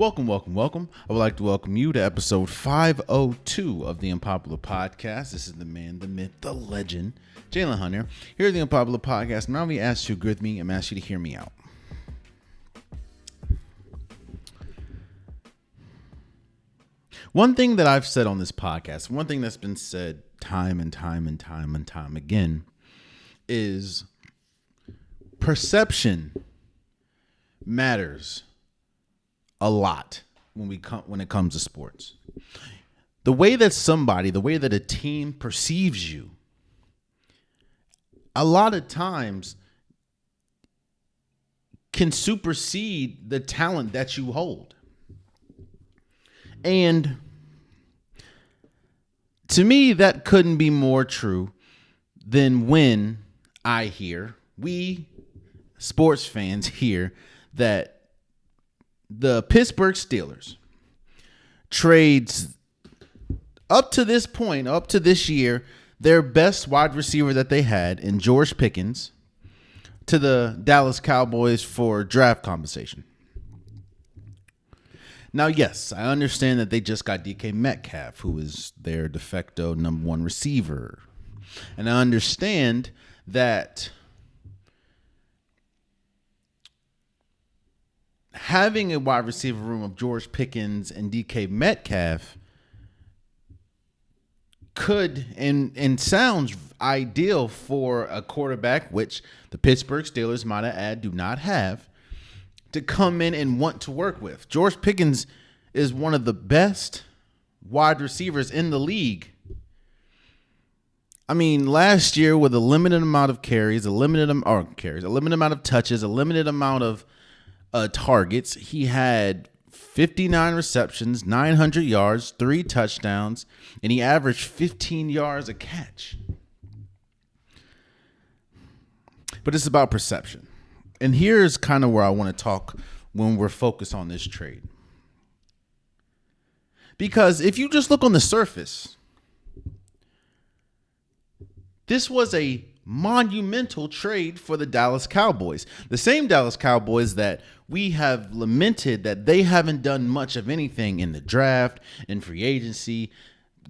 Welcome. I would like to welcome you to episode 502 of the Unpopular Podcast. This is the man, the myth, the legend, Jalen Hunter. Here at the Unpopular Podcast, now we ask you to agree with me and ask you to hear me out. One thing that I've said on this podcast, one thing that's been said time and time again, is perception matters a lot when it comes to sports. The way that a team perceives you, a lot of times can supersede the talent that you hold. And to me, that couldn't be more true than when I hear, we sports fans hear, that the Pittsburgh Steelers trades up to this point, up to this year, their best wide receiver that they had in George Pickens to the Dallas Cowboys for draft compensation. Now, yes, I understand that they just got DK Metcalf, who is their de facto number one receiver. And I understand that having a wide receiver room of George Pickens and DK Metcalf could and sounds ideal for a quarterback, which the Pittsburgh Steelers, might I add, do not have, to come in and want to work with. George Pickens is one of the best wide receivers in the league. I mean, last year with a limited amount of carries, a limited amount of touches, a limited amount of targets, he had 59 receptions, 900 yards, 3 touchdowns, and he averaged 15 yards a catch. But it's about perception. And here's kind of where I want to talk when we're focused on this trade. Because if you just look on the surface, this was a monumental trade for the Dallas Cowboys. The same Dallas Cowboys that we have lamented that they haven't done much of anything in the draft, in free agency,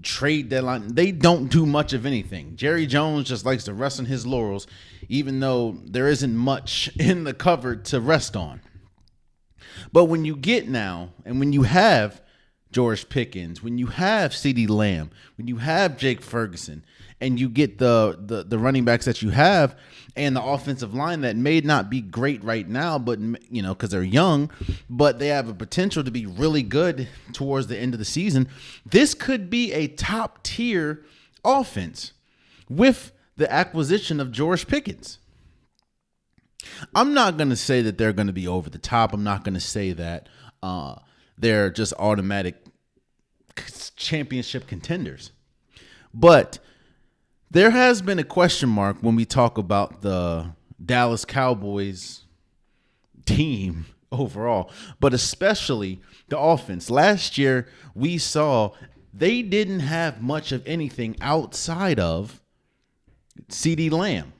trade deadline. They don't do much of anything. Jerry Jones just likes to rest on his laurels, even though there isn't much in the cupboard to rest on. But when you get now, and when you have George Pickens, when you have CeeDee Lamb, when you have Jake Ferguson, and you get the running backs that you have and the offensive line that may not be great right now, but because they're young, but they have a potential to be really good towards the end of the season, this could be a top tier offense with the acquisition of George Pickens. I'm not going to say that they're going to be over the top. I'm not going to say that they're just automatic championship contenders. But there has been a question mark when we talk about the Dallas Cowboys team overall, but especially the offense. Last year, we saw they didn't have much of anything outside of CeeDee Lamb.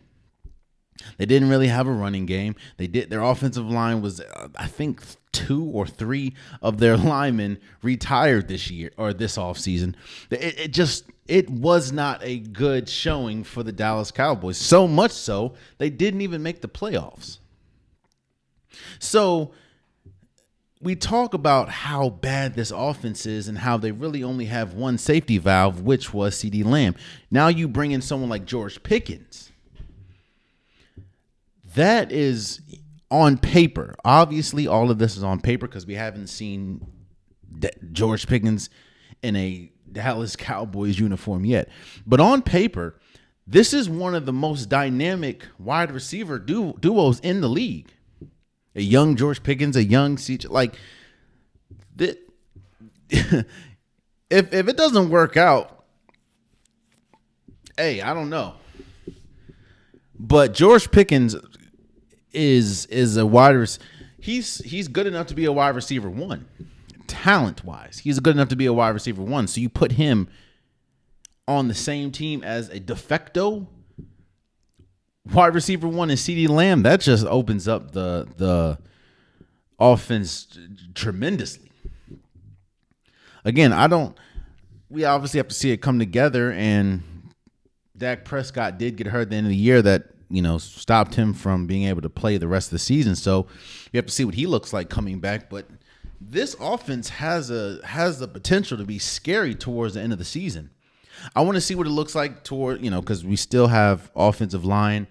They didn't really have a running game. Their offensive line was, I think, 2 or 3 of their linemen retired this year or this offseason. It was not a good showing for the Dallas Cowboys. So much so, they didn't even make the playoffs. So we talk about how bad this offense is and how they really only have one safety valve, which was CeeDee Lamb. Now you bring in someone like George Pickens. That is on paper. Obviously, all of this is on paper because we haven't seen George Pickens in a Dallas Cowboys uniform yet. But on paper, this is one of the most dynamic wide receiver duos in the league. A young George Pickens, a young CJ. Like, if it doesn't work out, hey, I don't know. But George Pickens is a wide receiver. He's good enough to be a wide receiver one. Talent-wise, he's good enough to be a wide receiver one. So you put him on the same team as a de facto wide receiver one and CeeDee Lamb. That just opens up the offense tremendously. again, we obviously have to see it come together, and Dak Prescott did get hurt at the end of the year that, stopped him from being able to play the rest of the season. So we have to see what he looks like coming back. But this offense has the potential to be scary towards the end of the season. I want to see what it looks like because we still have offensive line.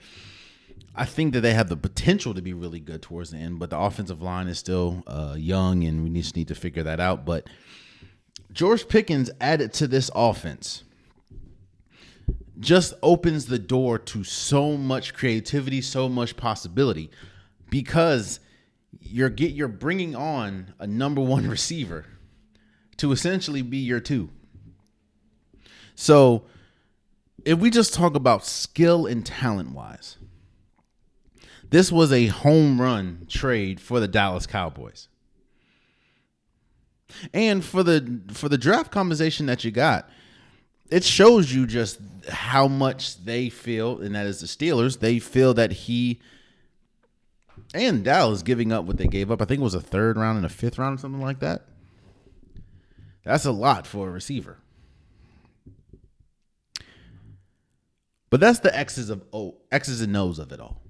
I think that they have the potential to be really good towards the end, but the offensive line is still young, and we just need to figure that out. But George Pickens added to this offense just opens the door to so much creativity, so much possibility, because you're bringing on a number one receiver to essentially be your two. So if we just talk about skill and talent wise, this was a home run trade for the Dallas Cowboys. And for the draft compensation that you got, it shows you just how much they feel, and that is the Steelers, they feel that he and Dallas giving up what they gave up. I think it was a third round and a fifth round or something like that. That's a lot for a receiver. But that's the X's and O's of it all.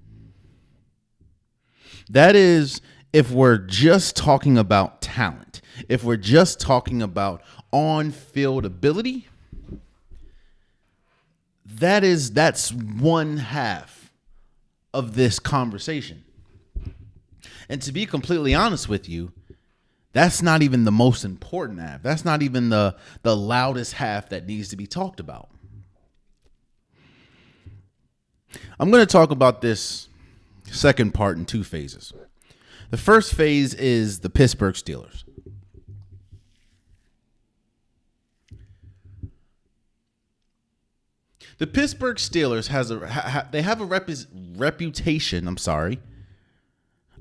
That is if we're just talking about talent. If we're just talking about on-field ability, that's one half of this conversation. And to be completely honest with you, that's not even the most important half. That's not even the loudest half that needs to be talked about. I'm going to talk about this second part in two phases. The first phase is the Pittsburgh Steelers. The Pittsburgh Steelers have a reputation,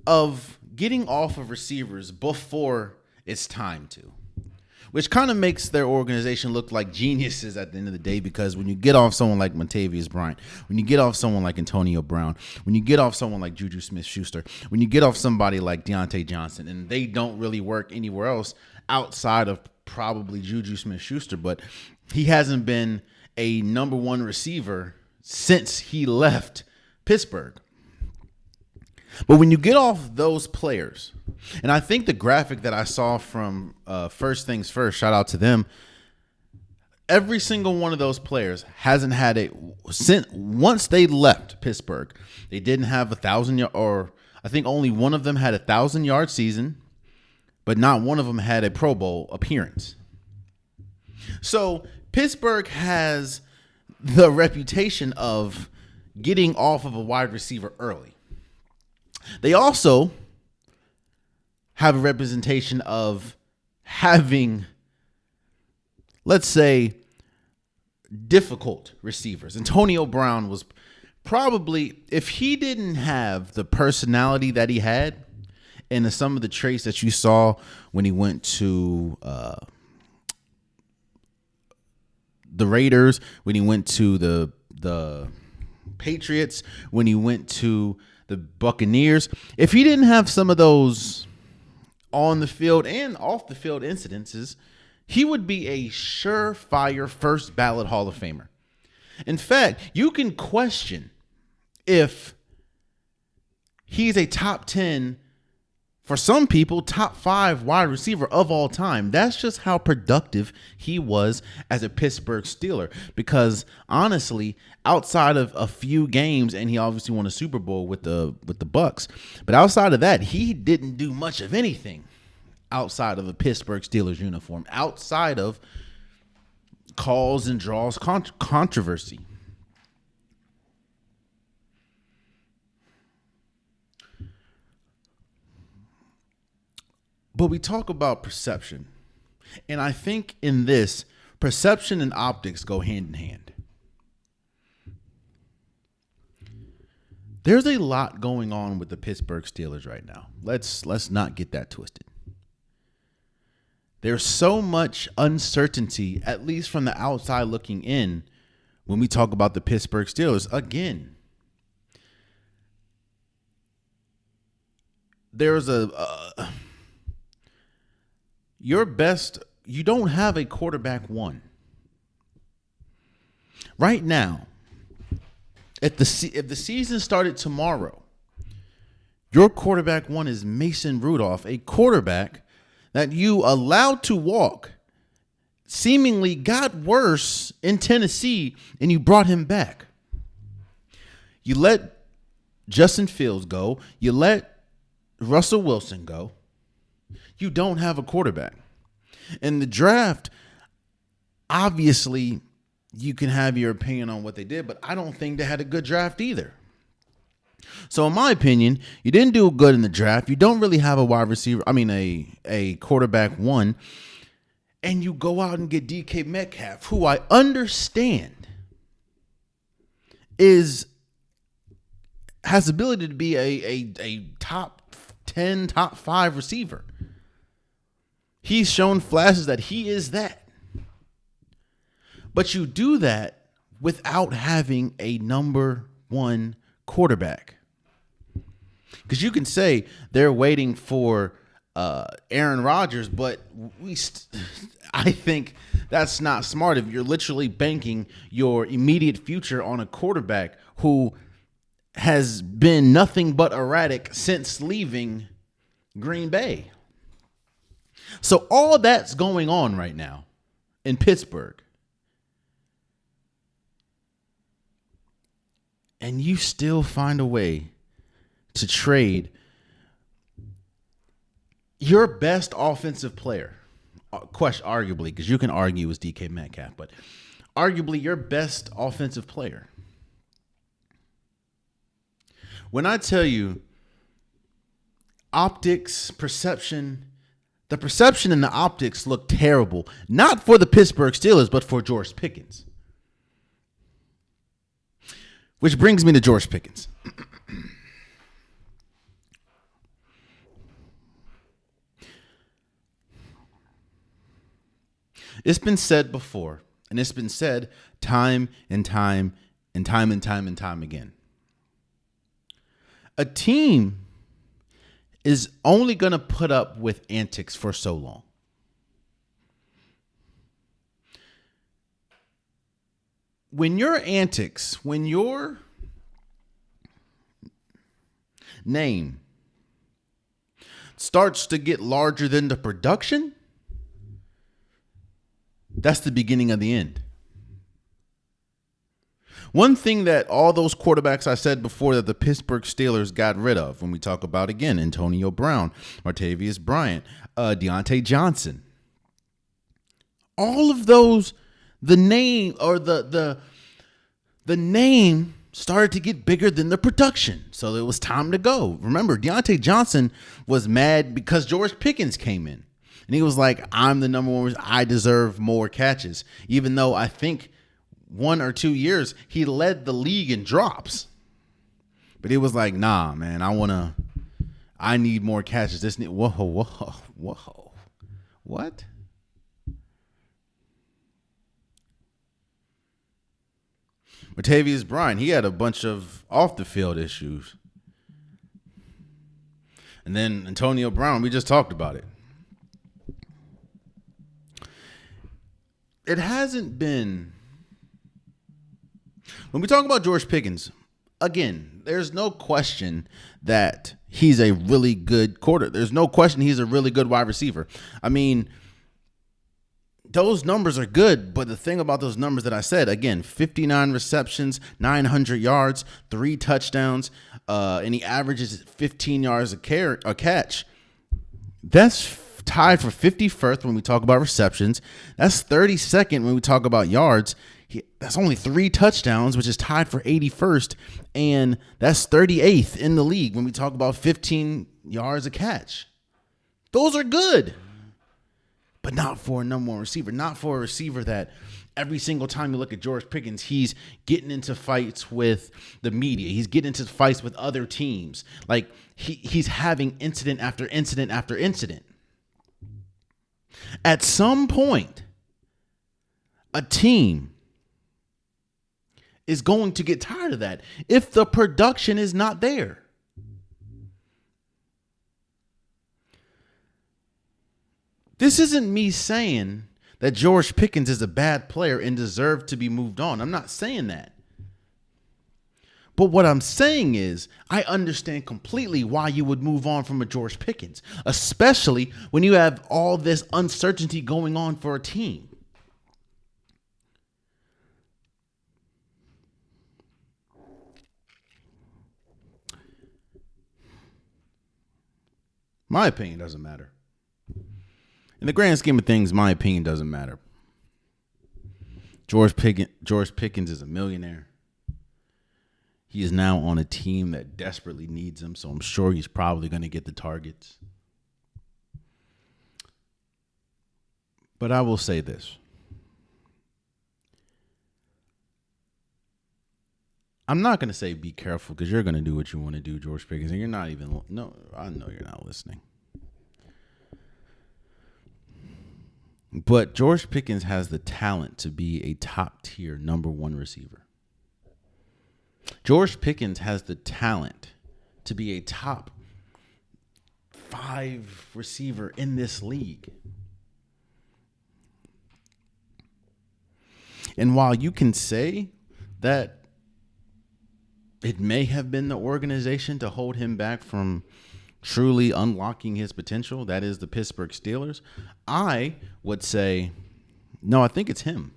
of getting off of receivers before it's time to, which kind of makes their organization look like geniuses at the end of the day, because when you get off someone like Montavious Bryant, when you get off someone like Antonio Brown, when you get off someone like Juju Smith-Schuster, when you get off somebody like Deontay Johnson, and they don't really work anywhere else outside of probably Juju Smith-Schuster, but he hasn't been a number one receiver since he left Pittsburgh. But when you get off those players, and I think the graphic that I saw from First Things First, shout out to them, every single one of those players hasn't had once they left Pittsburgh, they didn't have 1,000 yard, or I think only one of them had 1,000-yard season, but not one of them had a Pro Bowl appearance. So Pittsburgh has the reputation of getting off of a wide receiver early. They also have a representation of having, let's say, difficult receivers. Antonio Brown was probably, if he didn't have the personality that he had and some of the traits that you saw when he went to the Raiders, when he went to the Patriots, when he went to the Buccaneers, if he didn't have some of those on the field and off the field incidences, he would be a surefire first ballot Hall of Famer. In fact, you can question if he's a top 10, for some people, top 5 wide receiver of all time. That's just how productive he was as a Pittsburgh Steeler. Because honestly, outside of a few games, and he obviously won a Super Bowl with the Bucs, but outside of that, he didn't do much of anything outside of a Pittsburgh Steelers uniform, outside of calls and draws controversy. But we talk about perception. And I think in this, perception and optics go hand in hand. There's a lot going on with the Pittsburgh Steelers right now. Let's not get that twisted. There's so much uncertainty, at least from the outside looking in, when we talk about the Pittsburgh Steelers. Again, there's your best you don't have a quarterback one. Right now, if the season started tomorrow, your quarterback one is Mason Rudolph, a quarterback that you allowed to walk, seemingly got worse in Tennessee, and you brought him back. You let Justin Fields go. You let Russell Wilson go. You don't have a quarterback. In the draft, obviously, you can have your opinion on what they did, but I don't think they had a good draft either. So in my opinion, you didn't do good in the draft. You don't really have a wide receiver. I mean, a quarterback one. And you go out and get DK Metcalf, who I understand has the ability to be a top 10, top 5 receiver. He's shown flashes that he is that. But you do that without having a number one quarterback. Because you can say they're waiting for Aaron Rodgers, but I think that's not smart if you're literally banking your immediate future on a quarterback who has been nothing but erratic since leaving Green Bay. So all that's going on right now in Pittsburgh, and you still find a way to trade your best offensive player, arguably, because you can argue is DK Metcalf, but arguably your best offensive player. When I tell you optics, perception, the perception and the optics look terrible, not for the Pittsburgh Steelers, but for George Pickens. Which brings me to George Pickens. It's been said before, and it's been said time and time again. A team is only going to put up with antics for so long. When your antics, when your name starts to get larger than the production, that's the beginning of the end. One thing that all those quarterbacks I said before that the Pittsburgh Steelers got rid of, when we talk about, again, Antonio Brown, Martavius Bryant, Deontay Johnson, all of those, the name started to get bigger than the production. So it was time to go. Remember, Deontay Johnson was mad because George Pickens came in. And he was like, I'm the number one. I deserve more catches. Even though I think 1 or 2 years, he led the league in drops. But he was like, nah, man, I need more catches. Whoa. What? Martavius Bryant, he had a bunch of off-the-field issues. And then Antonio Brown, we just talked about it. It hasn't been... When we talk about George Pickens, again, there's no question that he's a really good quarterback. There's no question he's a really good wide receiver. I mean, those numbers are good, but the thing about those numbers that I said, again, 59 receptions, 900 yards, 3 touchdowns, and he averages 15 yards a catch. That's tied for 51st when we talk about receptions. That's 32nd when we talk about yards. That's only 3 touchdowns, which is tied for 81st, and that's 38th in the league when we talk about 15 yards a catch. Those are good, but not for a number one receiver, not for a receiver that every single time you look at George Pickens, he's getting into fights with the media. He's getting into fights with other teams. Like he's having incident after incident after incident. At some point, a team is going to get tired of that if the production is not there. This isn't me saying that George Pickens is a bad player and deserved to be moved on. I'm not saying that. But what I'm saying is, I understand completely why you would move on from a George Pickens, especially when you have all this uncertainty going on for a team. My opinion doesn't matter. In the grand scheme of things, my opinion doesn't matter. George Pickens is a millionaire. He is now on a team that desperately needs him, so I'm sure he's probably going to get the targets. But I will say this. I'm not going to say be careful because you're going to do what you want to do, George Pickens, and you're not even, no, I know you're not listening. But George Pickens has the talent to be a top-tier number one receiver. George Pickens has the talent to be a top 5 receiver in this league. And while you can say that it may have been the organization to hold him back from truly unlocking his potential, that is the Pittsburgh Steelers, I would say, no, I think it's him.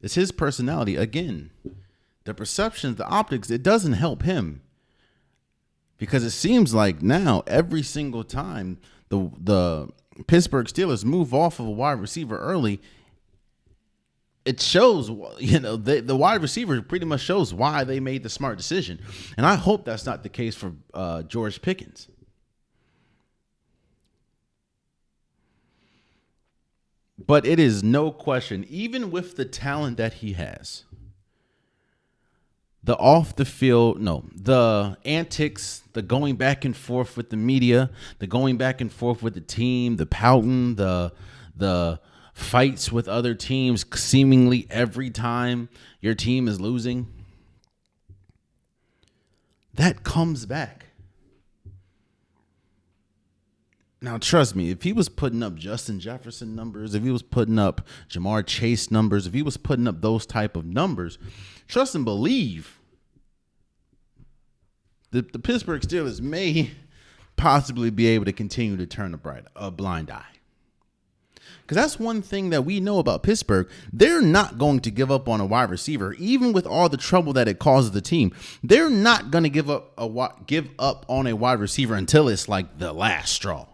It's his personality. Again, the perceptions, the optics, it doesn't help him. Because it seems like now every single time the Pittsburgh Steelers move off of a wide receiver early, it shows, the wide receiver pretty much shows why they made the smart decision. And I hope that's not the case for George Pickens. But it is no question, even with the talent that he has, the antics, the going back and forth with the media, the going back and forth with the team, the pouting, the fights with other teams seemingly every time your team is losing, that comes back. Now, trust me, if he was putting up Justin Jefferson numbers, if he was putting up Jamar Chase numbers, if he was putting up those type of numbers, trust and believe the Pittsburgh Steelers may possibly be able to continue to turn a blind eye. Because that's one thing that we know about Pittsburgh. They're not going to give up on a wide receiver, even with all the trouble that it causes the team. They're not going to give up on a wide receiver until it's like the last straw.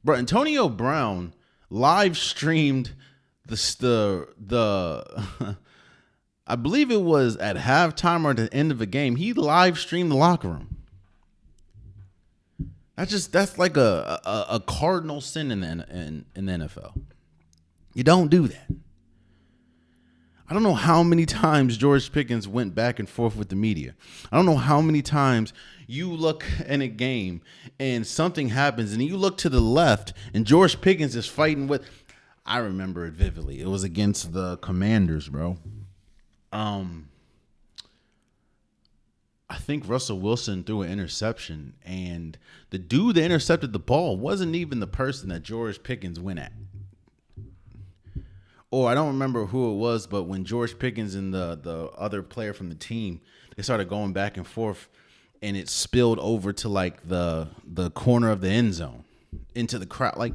Bro, Antonio Brown live streamed the I believe it was at halftime or at the end of a game. He live streamed the locker room. That's like a cardinal sin in the NFL. You don't do that. I don't know how many times George Pickens went back and forth with the media. I don't know how many times you look in a game and something happens and you look to the left and George Pickens is fighting with. I remember it vividly. It was against the Commanders, bro. I think Russell Wilson threw an interception, and the dude that intercepted the ball wasn't even the person that George Pickens went at. Or I don't remember who it was, but when George Pickens and the other player from the team, they started going back and forth, and it spilled over to like the corner of the end zone into the crowd. Like,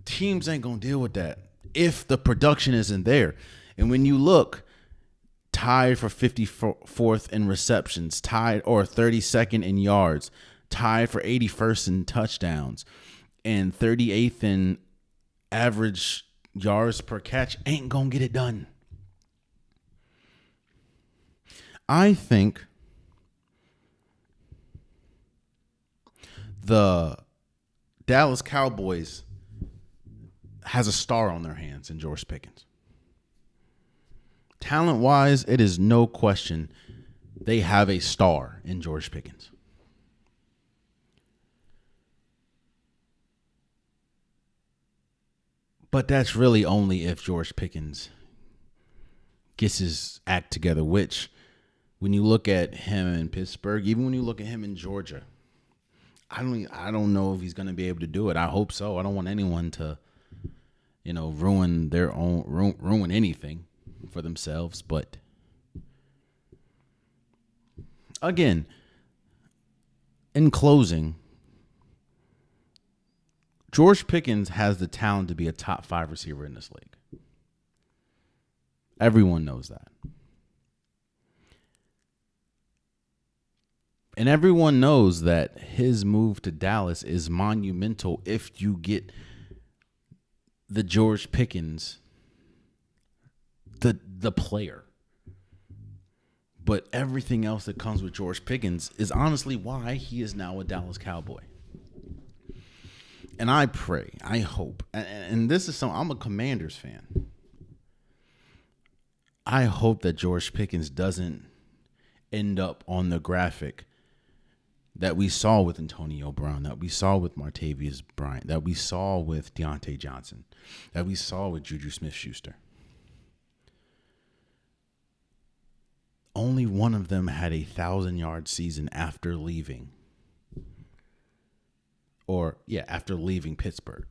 teams ain't gonna deal with that if the production isn't there. And when you look, tied for 54th in receptions, tied or 32nd in yards, tied for 81st in touchdowns, and 38th in average yards per catch, ain't gonna get it done. I think the Dallas Cowboys has a star on their hands in George Pickens. Talent-wise, it is no question they have a star in George Pickens. But that's really only if George Pickens gets his act together, which when you look at him in Pittsburgh, even when you look at him in Georgia, I don't know if he's going to be able to do it. I hope so. I don't want anyone to, ruin anything for themselves. But again, in closing, George Pickens has the talent to be a top 5 receiver in this league. Everyone knows that. And everyone knows that his move to Dallas is monumental if you get the George Pickens, the player. But everything else that comes with George Pickens is honestly why he is now a Dallas Cowboy. And I pray, I hope, and this is something, I'm a Commanders fan. I hope that George Pickens doesn't end up on the graphic that we saw with Antonio Brown, that we saw with Martavius Bryant, that we saw with Deontay Johnson, that we saw with Juju Smith-Schuster. Only one of them had a 1,000-yard season after leaving. After leaving Pittsburgh.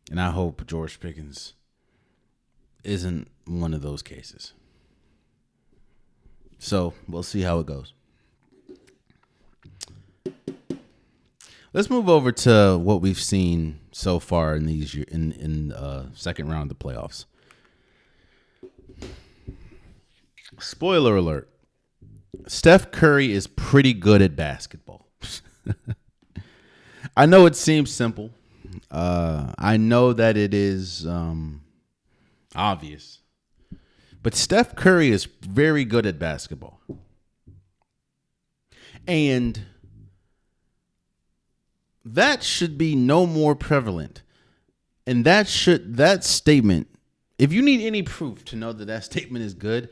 And I hope George Pickens isn't one of those cases. So we'll see how it goes. Let's move over to what we've seen so far in these in second round of the playoffs. Spoiler alert. Steph Curry is pretty good at basketball. I know it seems simple. I know that it is obvious. But Steph Curry is very good at basketball. And that should be no more prevalent. And that statement, if you need any proof to know that that statement is good,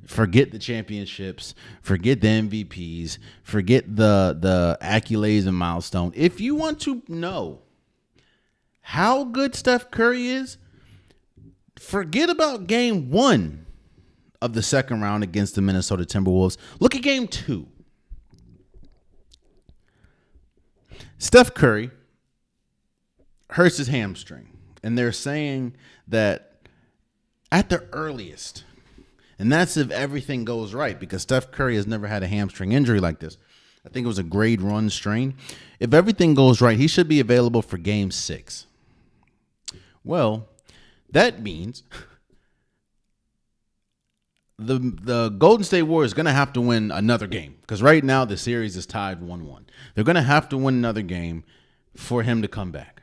forget the championships, forget the MVPs, forget the accolades and milestone. If you want to know how good Steph Curry is, forget about game 1 of the second round against the Minnesota Timberwolves. Look at game 2. Steph Curry hurts his hamstring, and they're saying that at the earliest, and that's if everything goes right, because Steph Curry has never had a hamstring injury like this. I think it was a grade 1 strain. If everything goes right, he should be available for game 6. Well, that means the Golden State Warriors are going to have to win another game, because right now the series is tied 1-1. They're going to have to win another game for him to come back.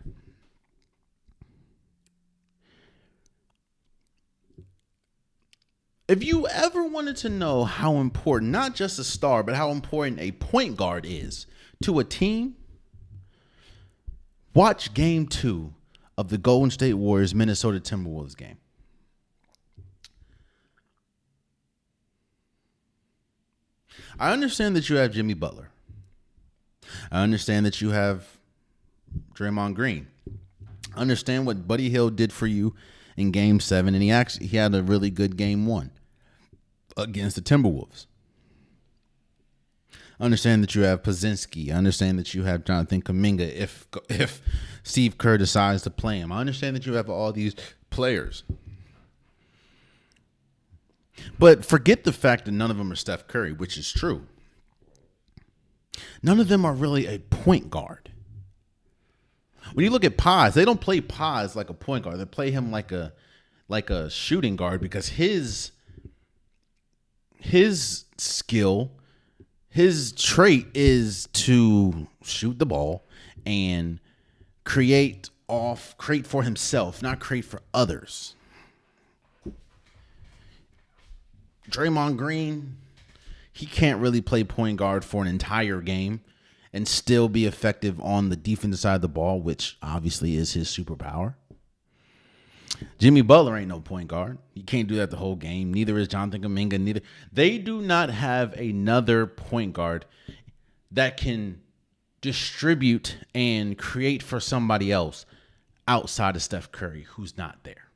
If you ever wanted to know how important, not just a star, but how important a point guard is to a team, watch game 2 of the Golden State Warriors Minnesota Timberwolves game. I understand that you have Jimmy Butler. I understand that you have Draymond Green. I understand what Buddy Hield did for you in game 7, and he had a really good game 1 against the Timberwolves. I understand that you have Pozinski. I understand that you have Jonathan Kuminga if Steve Kerr decides to play him. I understand that you have all these players. But forget the fact that none of them are Steph Curry, which is true. None of them are really a point guard. When you look at Paz, they don't play Paz like a point guard. They play him like a shooting guard, because his skill, his trait is to shoot the ball and create for himself, not create for others. Draymond Green, he can't really play point guard for an entire game and still be effective on the defensive side of the ball, which obviously is his superpower. Jimmy Butler ain't no point guard. He can't do that the whole game. Neither is Jonathan Kuminga. They do not have another point guard that can distribute and create for somebody else outside of Steph Curry, who's not there.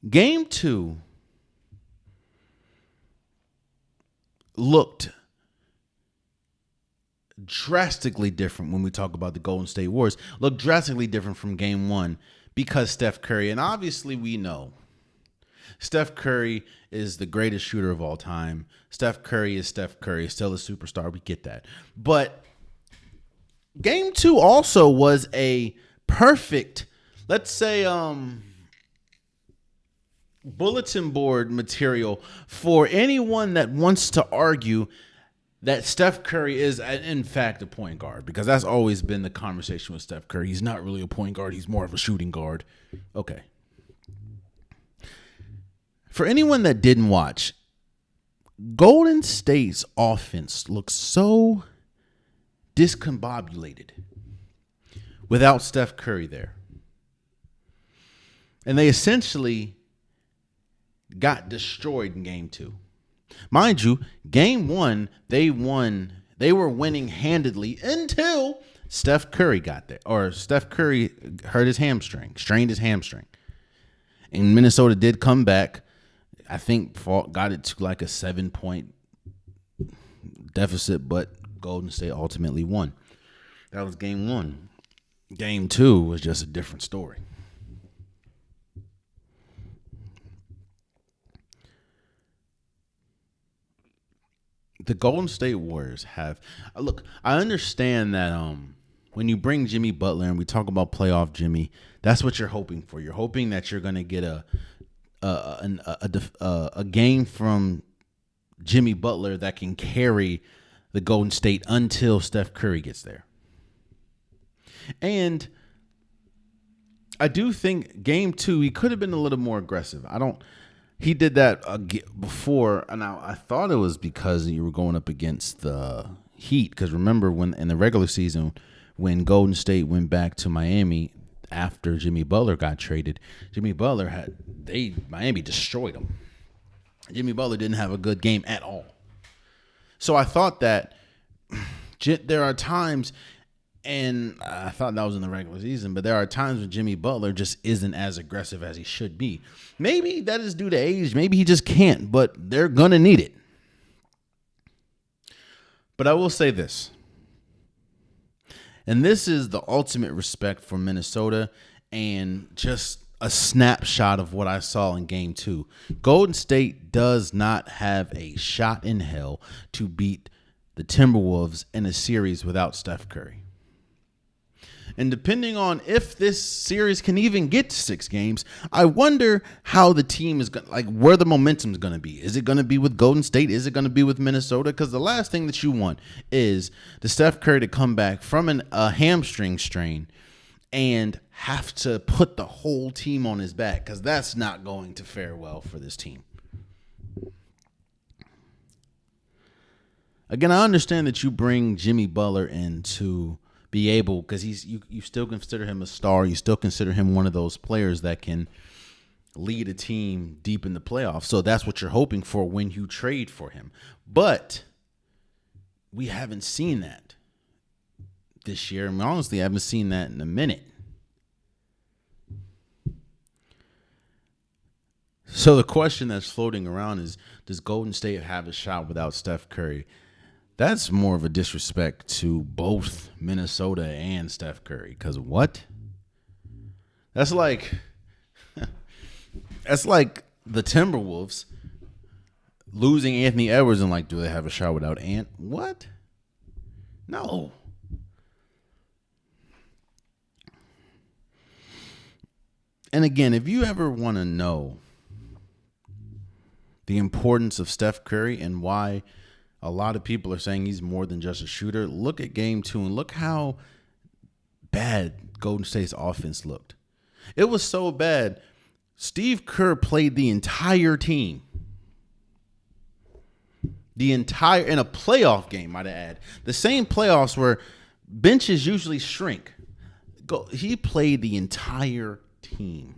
Game 2 looked drastically different when we talk about the Golden State Warriors. Looked drastically different from Game 1 because Steph Curry, and obviously we know Steph Curry is the greatest shooter of all time. Steph Curry is Steph Curry, still a superstar. We get that. But Game 2 also was a perfect, let's say, bulletin board material for anyone that wants to argue that Steph Curry is, in fact, a point guard, because that's always been the conversation with Steph Curry. He's not really a point guard. He's more of a shooting guard. Okay. For anyone that didn't watch, Golden State's offense looks so discombobulated without Steph Curry there. And they essentially got destroyed in Game 2. Mind you, Game 1, they were winning handedly until Steph Curry got there. Or Steph Curry hurt his hamstring, strained his hamstring. And Minnesota did come back. I think got it to like a 7-point deficit, but Golden State ultimately won. That was Game 1. Game 2 was just a different story. The Golden State Warriors have look. I understand that when you bring Jimmy Butler and we talk about playoff Jimmy, that's what you're hoping for. You're hoping that you're going to get a game from Jimmy Butler that can carry the Golden State until Steph Curry gets there. And I do think Game 2 he could have been a little more aggressive. He did that before, and I thought it was because you were going up against the Heat. Because remember, when in the regular season, when Golden State went back to Miami after Jimmy Butler got traded, Miami destroyed them. Jimmy Butler didn't have a good game at all. So I thought that there are times, and I thought that was in the regular season, but there are times when Jimmy Butler just isn't as aggressive as he should be. Maybe that is due to age. Maybe he just can't, but they're going to need it. But I will say this, and this is the ultimate respect for Minnesota and just a snapshot of what I saw in Game 2. Golden State does not have a shot in hell to beat the Timberwolves in a series without Steph Curry. And depending on if this series can even get to 6 games, I wonder how the team is going, where the momentum is going to be. Is it going to be with Golden State? Is it going to be with Minnesota? Because the last thing that you want is the Steph Curry to come back from a hamstring strain and have to put the whole team on his back, because that's not going to fare well for this team. Again, I understand that you bring Jimmy Butler in to be able, because you still consider him a star. You still consider him one of those players that can lead a team deep in the playoffs. So that's what you're hoping for when you trade for him. But we haven't seen that this year. I mean, honestly, I haven't seen that in a minute. So the question that's floating around is, does Golden State have a shot without Steph Curry? That's more of a disrespect to both Minnesota and Steph Curry. Because what? That's like the Timberwolves losing Anthony Edwards and do they have a shot without Ant? What? No. And again, if you ever want to know the importance of Steph Curry and why a lot of people are saying he's more than just a shooter, look at Game 2 and look how bad Golden State's offense looked. It was so bad, Steve Kerr played the entire team. In a playoff game, might I add. The same playoffs where benches usually shrink. He played the entire team.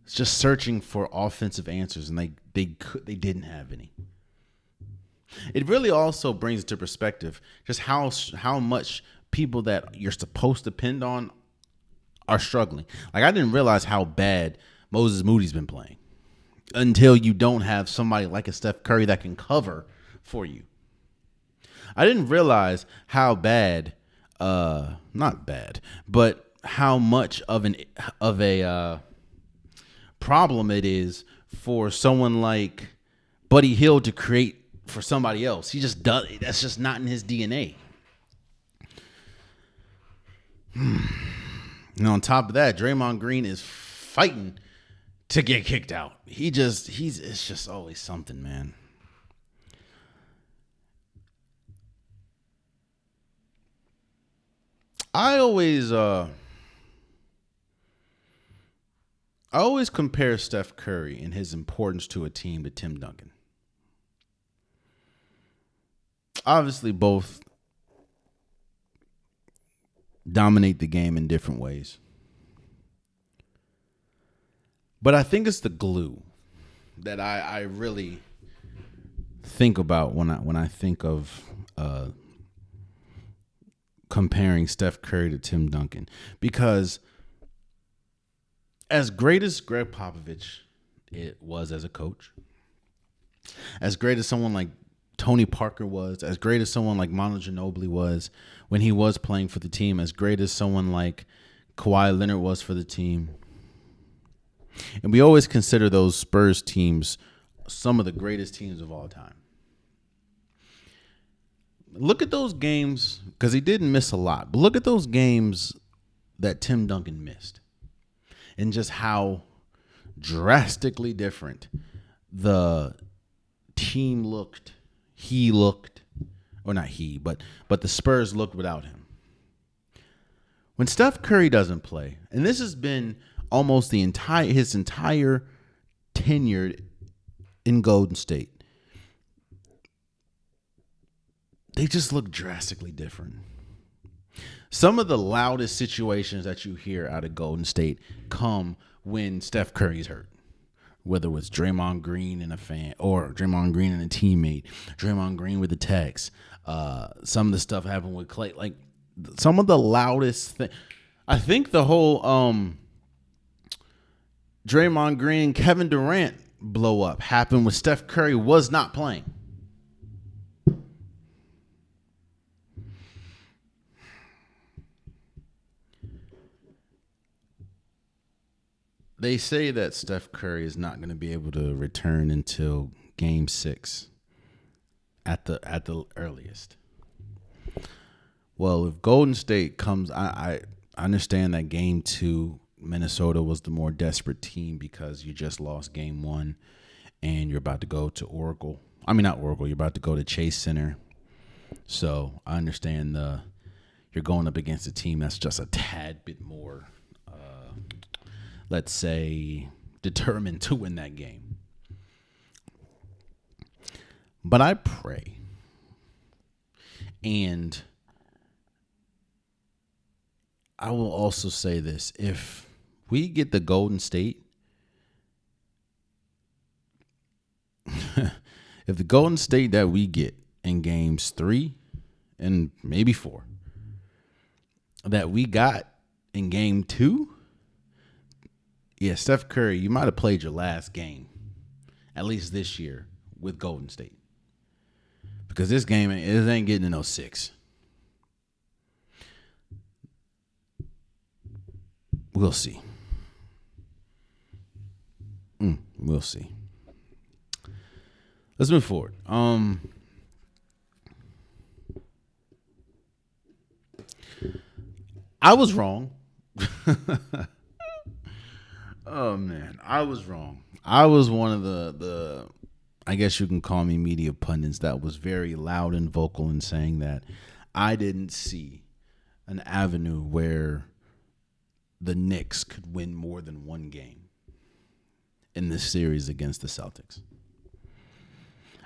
It's just searching for offensive answers, and they didn't have any. It really also brings into perspective just how much people that you're supposed to depend on are struggling. Like, I didn't realize how bad Moses Moody's been playing until you don't have somebody like a Steph Curry that can cover for you. I didn't realize how bad, not bad, but how much of a problem it is for someone like Buddy Hield to create for somebody else. He just does. That's just not in his DNA. And on top of that, Draymond Green is fighting to get kicked out. It's just always something, man. I always compare Steph Curry and his importance to a team to Tim Duncan. Obviously, both dominate the game in different ways. But I think it's the glue that I really think about when I think of comparing Steph Curry to Tim Duncan. Because as great as Greg Popovich it was as a coach, as great as someone like Tony Parker was, as great as someone like Manu Ginobili was when he was playing for the team, as great as someone like Kawhi Leonard was for the team. And we always consider those Spurs teams some of the greatest teams of all time. Look at those games, because he didn't miss a lot, but look at those games that Tim Duncan missed and just how drastically different the team looked. He looked, or not he, but the Spurs looked without him. When Steph Curry doesn't play, and this has been almost his entire tenure in Golden State, they just look drastically different. Some of the loudest situations that you hear out of Golden State come when Steph Curry's hurt. Whether it was Draymond Green and a fan, or Draymond Green and a teammate, Draymond Green with the text. Some of the stuff happened with Clay. Like, some of the loudest thing. I think the whole Draymond Green, Kevin Durant blow up happened when Steph Curry was not playing. They say that Steph Curry is not going to be able to return until Game 6 at the earliest. Well, if Golden State comes, I understand that Game 2, Minnesota was the more desperate team because you just lost Game 1 and you're about to go to Oracle. I mean, not Oracle. You're about to go to Chase Center. So I understand you're going up against a team that's just a tad bit more let's say, determined to win that game. But I pray, and I will also say this: if we get the Golden State, if the Golden State that we get in games 3 and maybe 4 that we got in game 2, yeah, Steph Curry, you might have played your last game, at least this year, with Golden State. Because this game, it ain't getting to no 6. We'll see. We'll see. Let's move forward. I was wrong. Oh, man, I was wrong. I was one of the I guess you can call me media pundits that was very loud and vocal in saying that I didn't see an avenue where the Knicks could win more than one game in this series against the Celtics.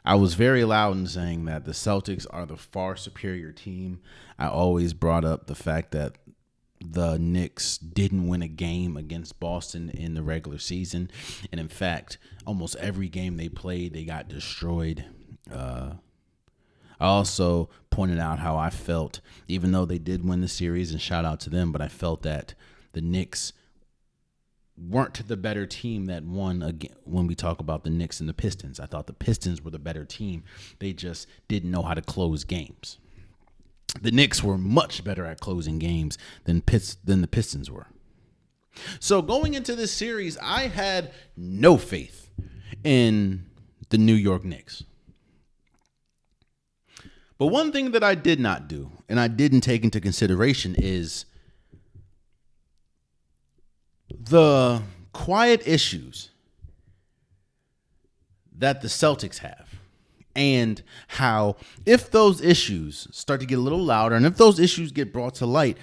I was very loud in saying that the Celtics are the far superior team. I always brought up the fact that the Knicks didn't win a game against Boston in the regular season. And in fact, almost every game they played, they got destroyed. I also pointed out how I felt, even though they did win the series, and shout out to them, but I felt that the Knicks weren't the better team that won again. When we talk about the Knicks and the Pistons, I thought the Pistons were the better team. They just didn't know how to close games. The Knicks were much better at closing games than the Pistons were. So going into this series, I had no faith in the New York Knicks. But one thing that I did not do, and I didn't take into consideration, is the quiet issues that the Celtics have, and how if those issues start to get a little louder and if those issues get brought to light,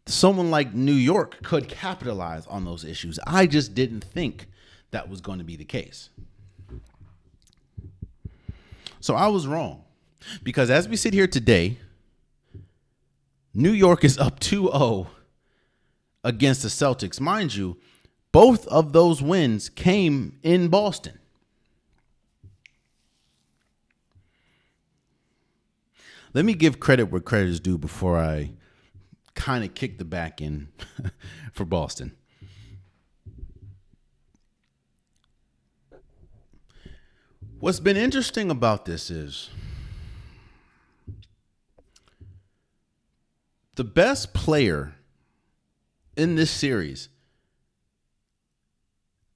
someone like New York could capitalize on those issues. I just didn't think that was going to be the case. So I was wrong, because as we sit here today, New York is up 2-0 against the Celtics. Mind you, both of those wins came in Boston. Let me give credit where credit is due before I kind of kick the back in for Boston. What's been interesting about this is the best player in this series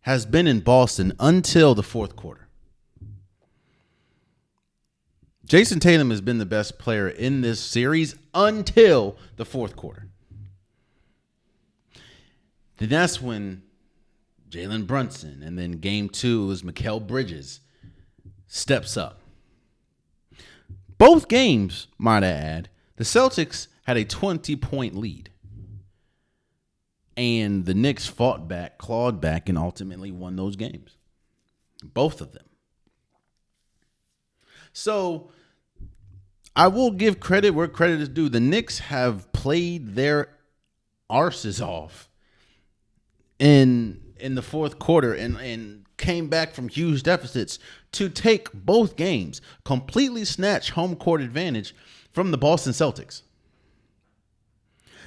has been in Boston until the fourth quarter. Jason Tatum has been the best player in this series until the fourth quarter. Then that's when Jalen Brunson, and then game 2 was Mikal Bridges, steps up. Both games, might I add, the Celtics had a 20-point lead. And the Knicks fought back, clawed back, and ultimately won those games. Both of them. So I will give credit where credit is due. The Knicks have played their arses off in the fourth quarter and came back from huge deficits to take both games, completely snatch home court advantage from the Boston Celtics.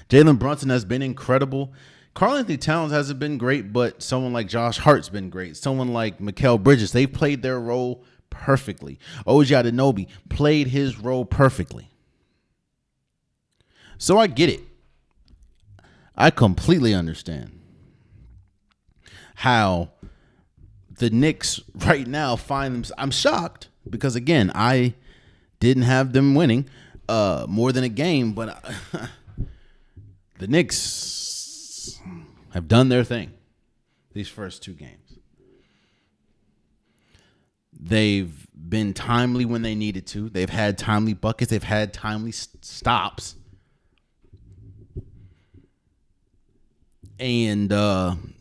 Jalen Brunson has been incredible. Karl-Anthony Towns hasn't been great, but someone like Josh Hart's been great. Someone like Mikal Bridges, they've played their role perfectly. OG Anunoby played his role perfectly. So I get it. I completely understand how the Knicks right now find them. I'm shocked because, again, I didn't have them winning more than a game, but the Knicks have done their thing these first 2 games. They've been timely when they needed to. They've had timely buckets. They've had timely stops. And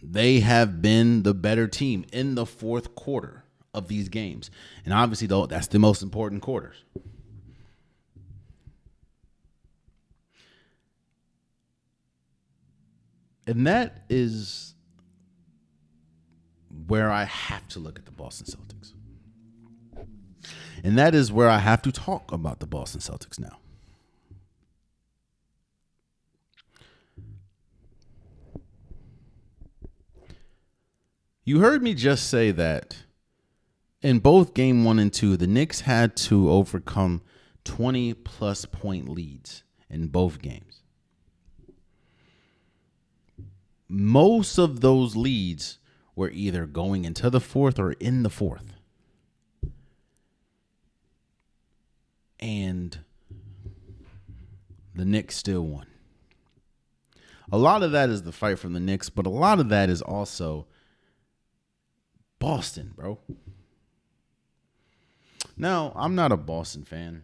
they have been the better team in the fourth quarter of these games. And obviously, though, that's the most important quarters. And that is where I have to look at the Boston Celtics. And that is where I have to talk about the Boston Celtics now. You heard me just say that in both game 1 and 2, the Knicks had to overcome 20-plus point leads in both games. Most of those leads were either going into the fourth or in the fourth. And the Knicks still won. A lot of that is the fight from the Knicks, but a lot of that is also Boston, bro. Now, I'm not a Boston fan.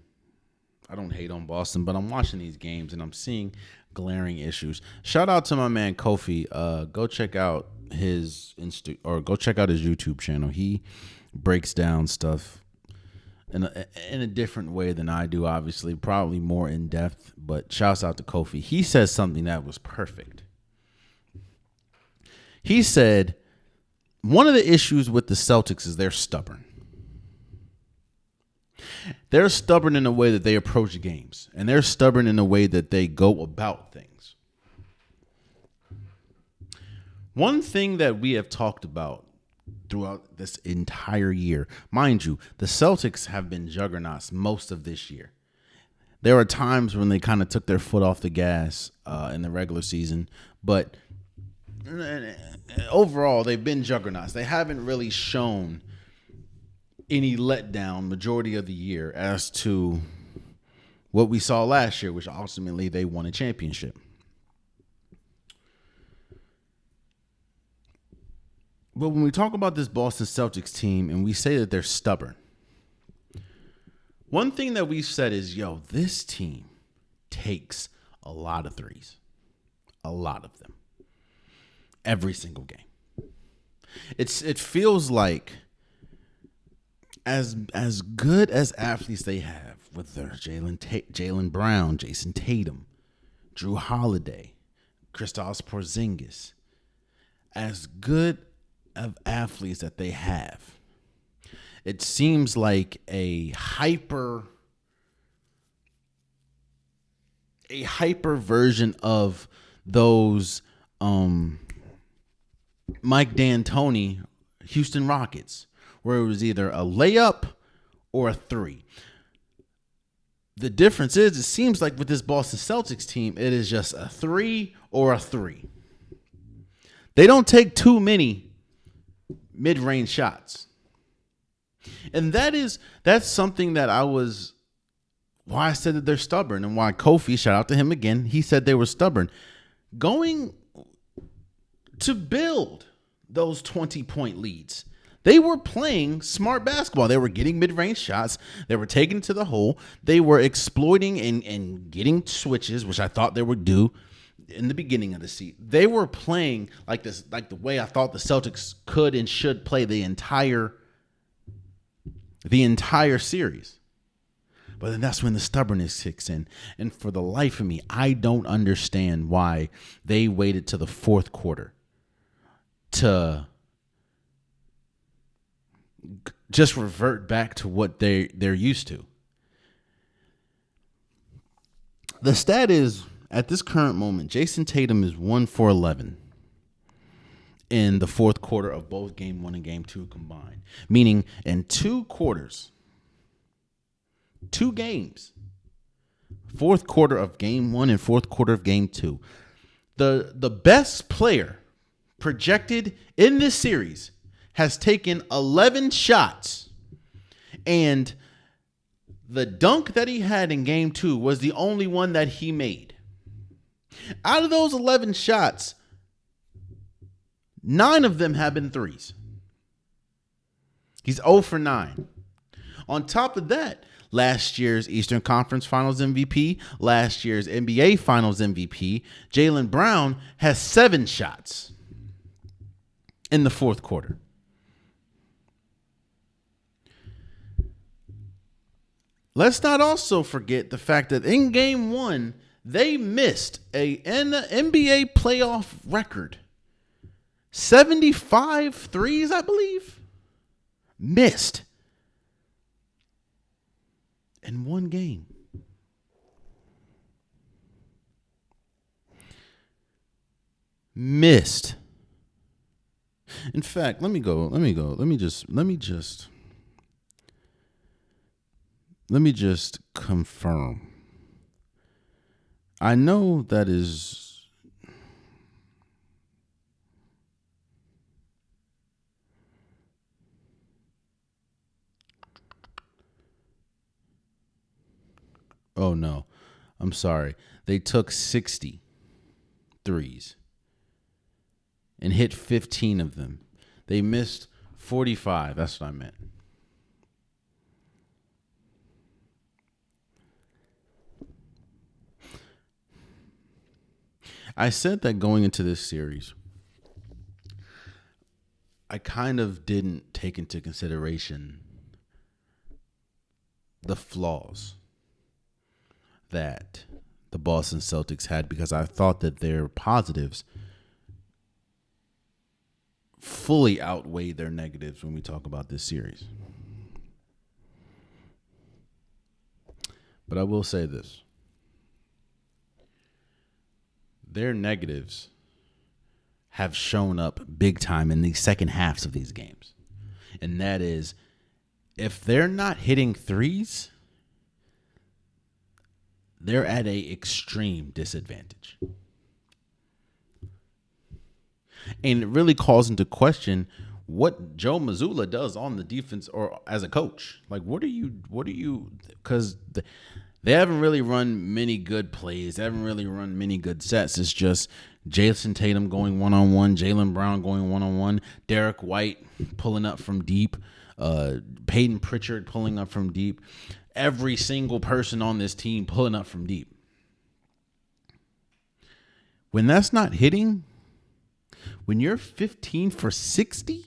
I don't hate on Boston, but I'm watching these games and I'm seeing glaring issues. Shout out to my man Kofi. Go check out his go check out his YouTube channel. He breaks down stuff in a different way than I do, obviously, probably more in depth, but shouts out to Kofi. He says something that was perfect. He said, one of the issues with the Celtics is they're stubborn. They're stubborn in the way that they approach games, and they're stubborn in the way that they go about things. One thing that we have talked about throughout this entire year, mind you, the Celtics have been juggernauts most of this year. There are times when they kind of took their foot off the gas in the regular season, but overall, they've been juggernauts. They haven't really shown any letdown majority of the year as to what we saw last year, which ultimately they won a championship. But when we talk about this Boston Celtics team and we say that they're stubborn, one thing that we've said is, this team takes a lot of threes. A lot of them. Every single game. It feels like as good as athletes they have with their Jaylen Brown, Jason Tatum, Drew Holiday, Kristaps Porzingis, as good of athletes that they have, it seems like a hyper version of those Mike D'Antoni Houston Rockets, where it was either a layup or a three. The difference is, it seems like with this Boston Celtics team, it is just a three or a three. They don't take too many mid-range shots. And that's something that why I said that they're stubborn, and why Kofi, shout out to him again, he said they were stubborn. Going to build those 20-point leads. They were playing smart basketball. They were getting mid-range shots. They were taking it to the hole. They were exploiting and getting switches, which I thought they would do in the beginning of the season. They were playing like this, like the way I thought the Celtics could and should play the entire series. But then that's when the stubbornness kicks in. And for the life of me, I don't understand why they waited to the fourth quarter to just revert back to what they're used to. The stat is, at this current moment, Jason Tatum is 1 for 11 in the fourth quarter of both Game 1 and Game 2 combined. Meaning in 2 quarters, 2 games, fourth quarter of Game 1 and fourth quarter of Game 2, the best player projected in this series has taken 11 shots, and the dunk that he had in Game 2 was the only one that he made. Out of those 11 shots, 9 of them have been threes. He's 0 for 9. On top of that, last year's Eastern Conference Finals MVP, last year's NBA Finals MVP, Jaylen Brown has 7 shots in the fourth quarter. Let's not also forget the fact that in Game 1, they missed an NBA playoff record. 75 threes, I believe, missed in one game. Missed. In fact, let me just confirm. I know that is oh no, I'm sorry. They took 60 threes and hit 15 of them. They missed 45. That's what I meant. I said that going into this series, I kind of didn't take into consideration the flaws that the Boston Celtics had, because I thought that their positives fully outweighed their negatives when we talk about this series. But I will say this. Their negatives have shown up big time in the second halves of these games. And that is, if they're not hitting threes, they're at a extreme disadvantage. And it really calls into question what Joe Mazzulla does on the defense or as a coach. Like, what are you, because they haven't really run many good plays. They haven't really run many good sets. It's just Jason Tatum going one-on-one, Jaylen Brown going one-on-one, Derek White pulling up from deep, Peyton Pritchard pulling up from deep, every single person on this team pulling up from deep. When that's not hitting, when you're 15 for 60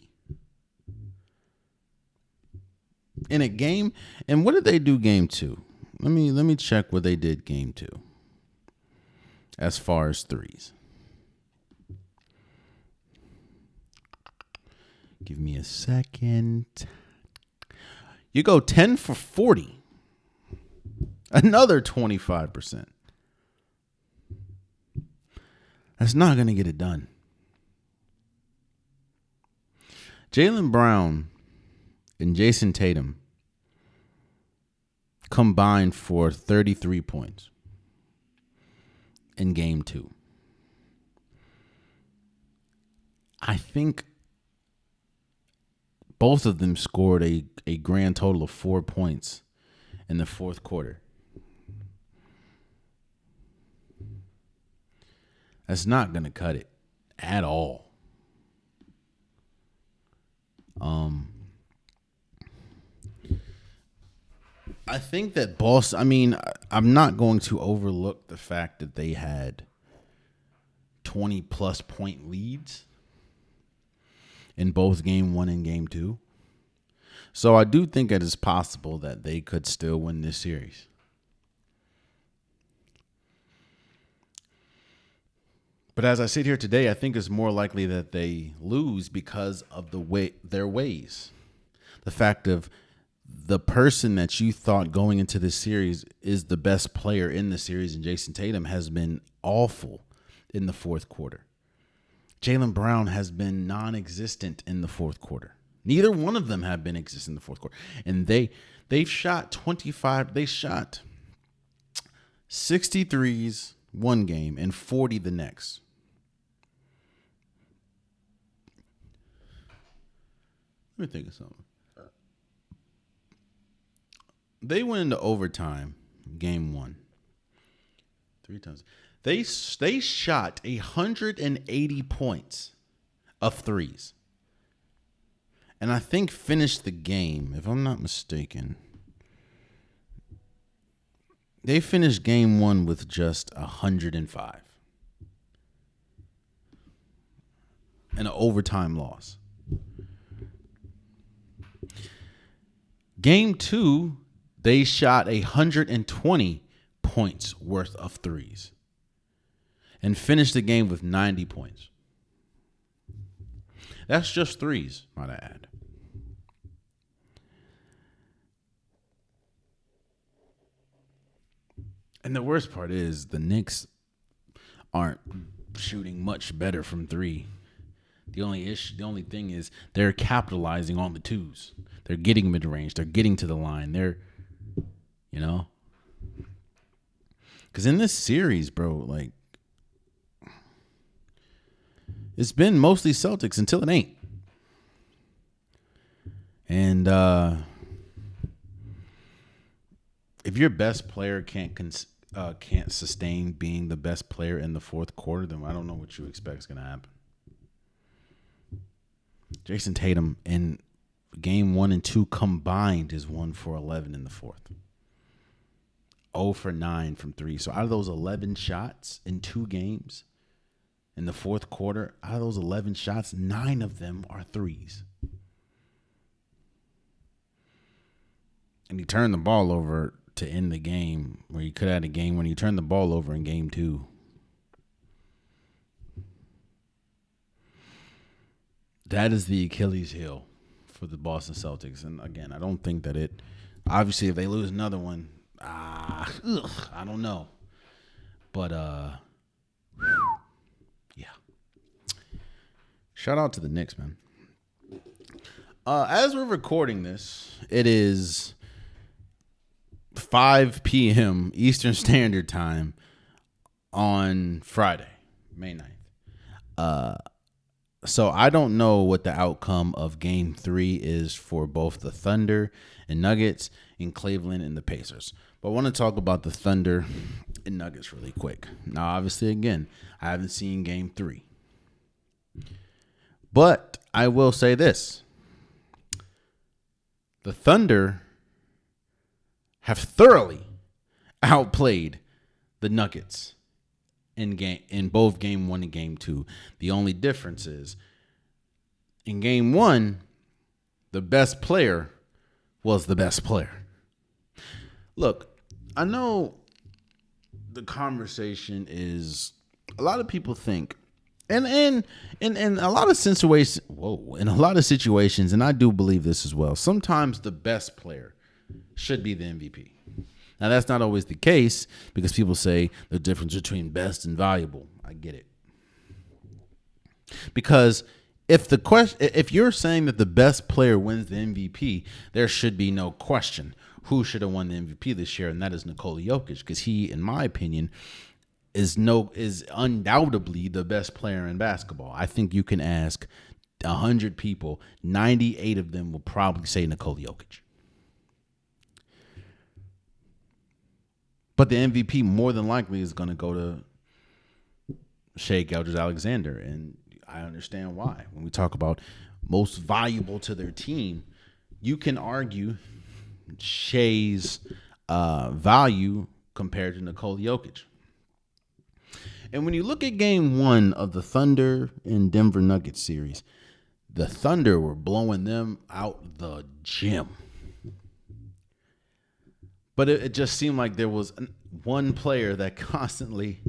in a game, and what did they do game 2? Let me check what they did game 2 as far as threes. Give me a second. You go 10 for 40. Another 25%. That's not going to get it done. Jaylen Brown and Jason Tatum combined for 33 points in game 2. I think both of them scored a grand total of 4 points in the fourth quarter. That's not going to cut it at all. I think that Boston, I'm not going to overlook the fact that they had 20 plus point leads in both game 1 and game 2. So I do think it is possible that they could still win this series. But as I sit here today, I think it's more likely that they lose because of their ways. The fact of the person that you thought going into this series is the best player in the series, and Jason Tatum, has been awful in the fourth quarter. Jaylen Brown has been non-existent in the fourth quarter. Neither one of them have been existent in the fourth quarter. And they've shot 25. They shot 63s one game and 40 the next. Let me think of something. They went into overtime, game 1, 3 times. They shot 180 points of threes, and I think finished the game, if I'm not mistaken. They finished game 1 with just 105, and an overtime loss. Game 2. They shot 120 points worth of threes and finished the game with 90 points. That's just threes, might I add. And the worst part is the Knicks aren't shooting much better from three. The only thing is they're capitalizing on the twos. They're getting mid-range. They're getting to the line. Because in this series, bro, like, it's been mostly Celtics until it ain't. And if your best player can't sustain being the best player in the fourth quarter, then I don't know what you expect is going to happen. Jason Tatum in game 1 and 2 combined is 1 for 11 in the fourth. 0 for 9 from 3. So out of those 11 shots in 2 games in the fourth quarter, out of those 11 shots, 9 of them are threes. And he turned the ball over to end the game, where you could have had a game when he turned the ball over in game 2. That is the Achilles heel for the Boston Celtics. And again, I don't think that obviously if they lose another one, I don't know. But yeah. Shout out to the Knicks, man. As we're recording this, it is 5 p.m. Eastern Standard Time on Friday, May 9th. So I don't know what the outcome of Game 3 is for both the Thunder and Nuggets in Cleveland and the Pacers. But I want to talk about the Thunder and Nuggets really quick. Now, obviously, again, I haven't seen Game 3. But I will say this. The Thunder have thoroughly outplayed the Nuggets in both Game 1 and Game 2. The only difference is in Game 1, the best player was the best player. Look, I know the conversation is a lot of people think, and in a lot of situations, and I do believe this as well, sometimes the best player should be the MVP. Now, that's not always the case because people say the difference between best and valuable. I get it. Because if you're saying that the best player wins the MVP, there should be no question who should have won the MVP this year, and that is Nikola Jokic, because he, in my opinion, is undoubtedly the best player in basketball. I think you can ask 100 people, 98 of them will probably say Nikola Jokic. But the MVP more than likely is going to go to Shai Gilgeous-Alexander, and I understand why. When we talk about most valuable to their team, you can argue Shai's value compared to Nikola Jokic. And when you look at Game 1 of the Thunder and Denver Nuggets series, the Thunder were blowing them out the gym. But it just seemed like there was one player that constantly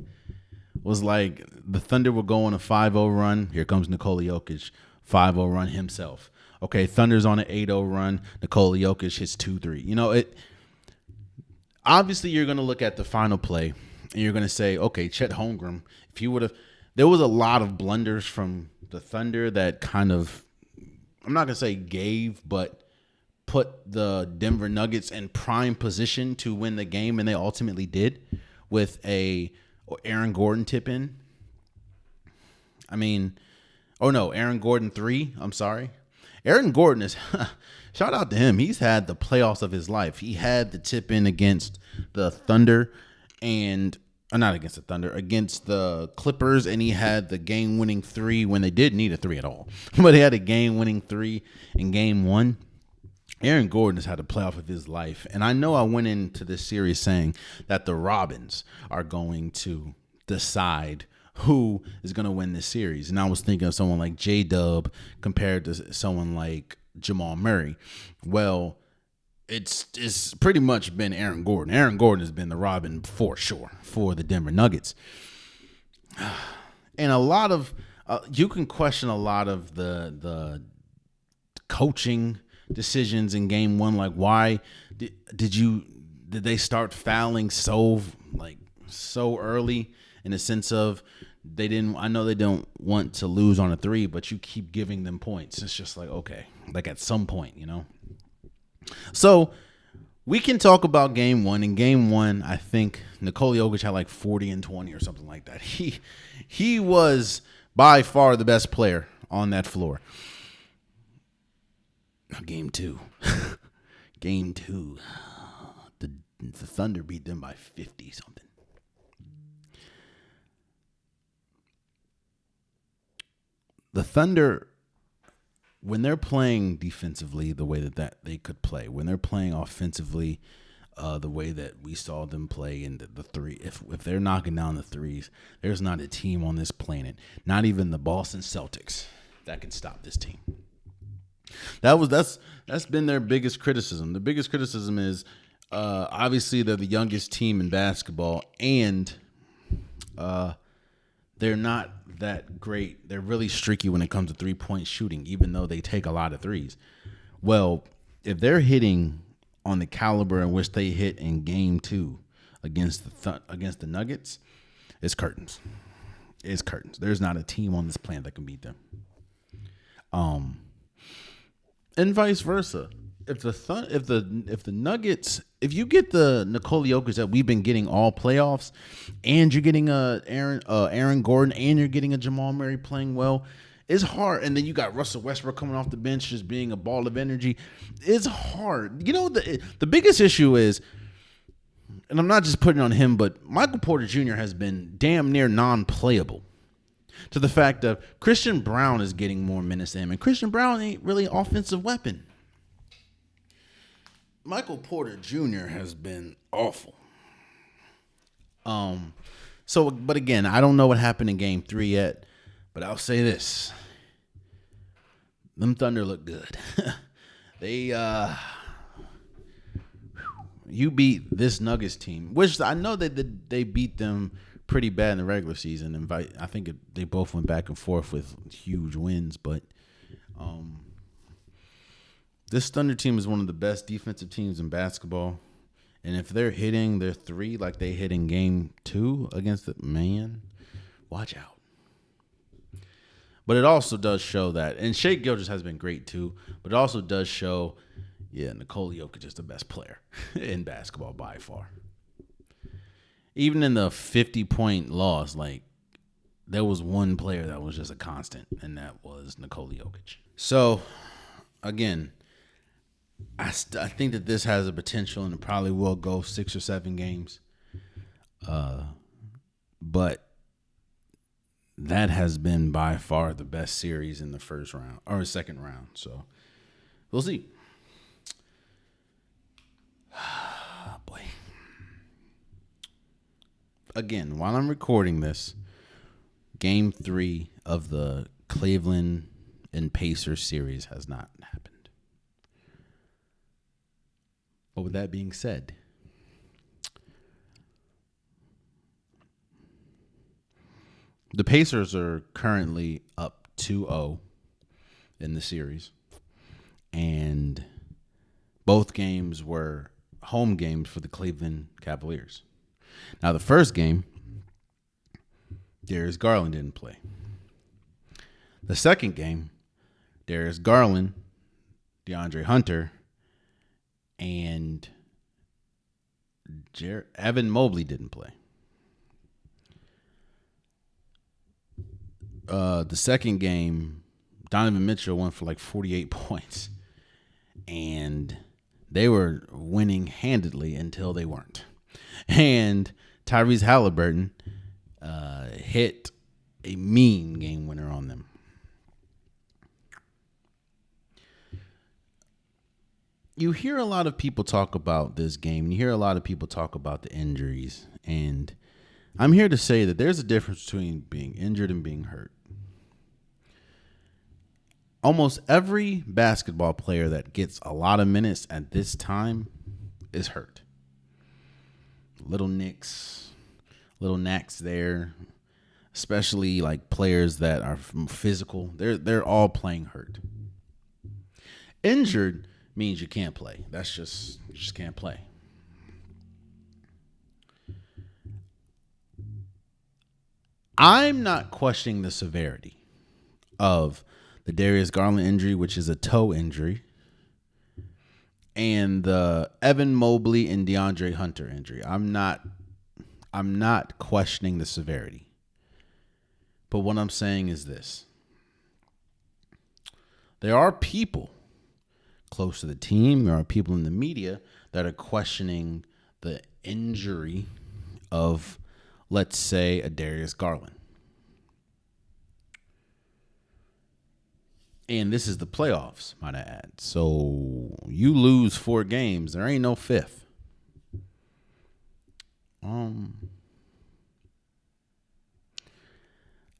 was like, the Thunder will go on a 5-0 run. Here comes Nikola Jokic, 5-0 run himself. Okay, Thunder's on an 8-0 run. Nikola Jokic hits 2-3. You know, obviously you're going to look at the final play and you're going to say, okay, Chet Holmgren, if you would have, there was a lot of blunders from the Thunder that kind of, I'm not going to say gave, but put the Denver Nuggets in prime position to win the game, and they ultimately did with a Aaron Gordon tip in. Aaron Gordon 3. I'm sorry. Aaron Gordon is, shout out to him. He's had the playoffs of his life. He had the tip in against the Thunder not against the Thunder, against the Clippers, and he had the game-winning 3 when they didn't need a 3 at all. But he had a game-winning 3 in Game 1. Aaron Gordon has had a playoff of his life. And I know I went into this series saying that the Robins are going to decide who is going to win this series. And I was thinking of someone like J-Dub compared to someone like Jamal Murray. Well, it's pretty much been Aaron Gordon. Aaron Gordon has been the Robin for sure for the Denver Nuggets. And a lot of you can question a lot of the coaching decisions in Game 1, like why did they start fouling so early, in the sense of I know they don't want to lose on a 3, but you keep giving them points. It's just like, okay, like at some point, you know. So we can talk about Game 1. In Game 1, I think Nikola Jokic had like 40 and 20 or something like that. He was by far the best player on that floor. Game 2. Game 2. The Thunder beat them by 50 something. The Thunder, when they're playing defensively the way that they could play, when they're playing offensively the way that we saw them play in the 3, if they're knocking down the 3s, there's not a team on this planet, not even the Boston Celtics, that can stop this team. That's been their biggest criticism. The biggest criticism is obviously they're the youngest team in basketball, and they're not that great. They're really streaky when it comes to 3-point shooting, even though they take a lot of 3s. Well, if they're hitting on the caliber in which they hit in Game 2 against the Nuggets, it's curtains. It's curtains. There's not a team on this planet that can beat them. Um, and vice versa. If the Nuggets, if you get the Nikola Jokic that we've been getting all playoffs, and you're getting Aaron Gordon, and you're getting a Jamal Murray playing well, it's hard. And then you got Russell Westbrook coming off the bench just being a ball of energy. It's hard. You know, the biggest issue is, and I'm not just putting it on him, but Michael Porter Jr. has been damn near non-playable, to the fact of Christian Brown is getting more minutes than him, and Christian Brown ain't really an offensive weapon. Michael Porter Jr. has been awful. But again, I don't know what happened in Game 3 yet, but I'll say this: them Thunder look good. You beat this Nuggets team, which I know that they beat them pretty bad in the regular season. And I think they both went back and forth with huge wins, but this Thunder team is one of the best defensive teams in basketball. And if they're hitting their three like they hit in Game 2 against the man, watch out. But it also does show that, and Shai Gilgeous has been great too, but it also does show, Nikola Jokic is the best player in basketball by far. Even in the 50-point loss, there was one player that was just a constant, and that was Nikola Jokic. So, again, I think that this has a potential, and it probably will go 6 or 7 games. But that has been by far the best series in the first round or second round. So we'll see. Boy. Again, while I'm recording this, Game 3 of the Cleveland and Pacers series has not happened. But with that being said, the Pacers are currently up 2-0 in the series. And both games were home games for the Cleveland Cavaliers. Now, the first game, Darius Garland didn't play. The second game, Darius Garland, DeAndre Hunter, and Evan Mobley didn't play. The second game, Donovan Mitchell went for 48 points. And they were winning handedly until they weren't. And Tyrese Halliburton hit a mean game winner on them. You hear a lot of people talk about this game. And you hear a lot of people talk about the injuries. And I'm here to say that there's a difference between being injured and being hurt. Almost every basketball player that gets a lot of minutes at this time is hurt. Little nicks, little knacks there, especially players that are physical. They're all playing hurt. Injured means you can't play. You just can't play. I'm not questioning the severity of the Darius Garland injury, which is a toe injury, and the Evan Mobley and DeAndre Hunter injury. I'm not questioning the severity. But what I'm saying is this. There are people close to the team, there are people in the media that are questioning the injury of, let's say, a Darius Garland. And this is the playoffs, might I add. So you lose 4 games, there ain't no 5th.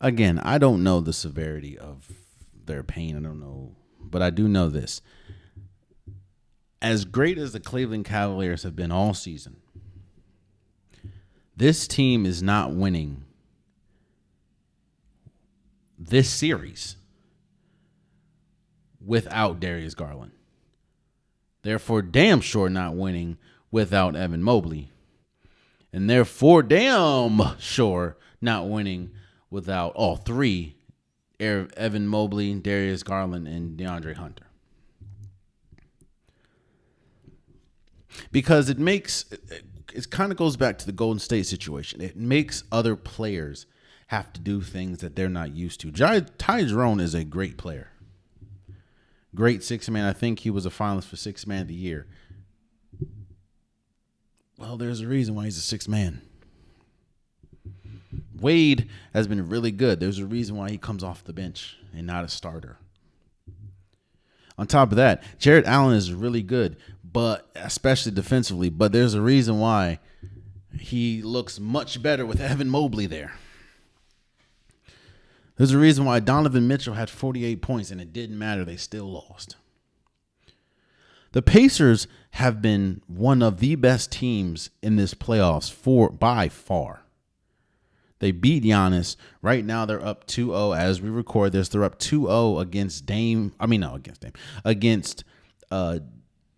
Again, I don't know the severity of their pain. I don't know. But I do know this. As great as the Cleveland Cavaliers have been all season, this team is not winning this series without Darius Garland. Therefore, damn sure not winning without Evan Mobley. And therefore, damn sure not winning without all 3 Evan Mobley, Darius Garland, and DeAndre Hunter. Because it kind of goes back to the Golden State situation. It makes other players have to do things that they're not used to. Ty Jerome is a great player. Great sixth man. I think he was a finalist for sixth man of the year. Well, there's a reason why he's a sixth man. Wade has been really good. There's a reason why he comes off the bench and not a starter. On top of that, Jared Allen is really good, but especially defensively. But there's a reason why he looks much better with Evan Mobley there. There's a reason why Donovan Mitchell had 48 points and it didn't matter. They still lost. The Pacers have been one of the best teams in this playoffs by far. They beat Giannis. Right now they're up 2-0 as we record this. They're up 2-0 against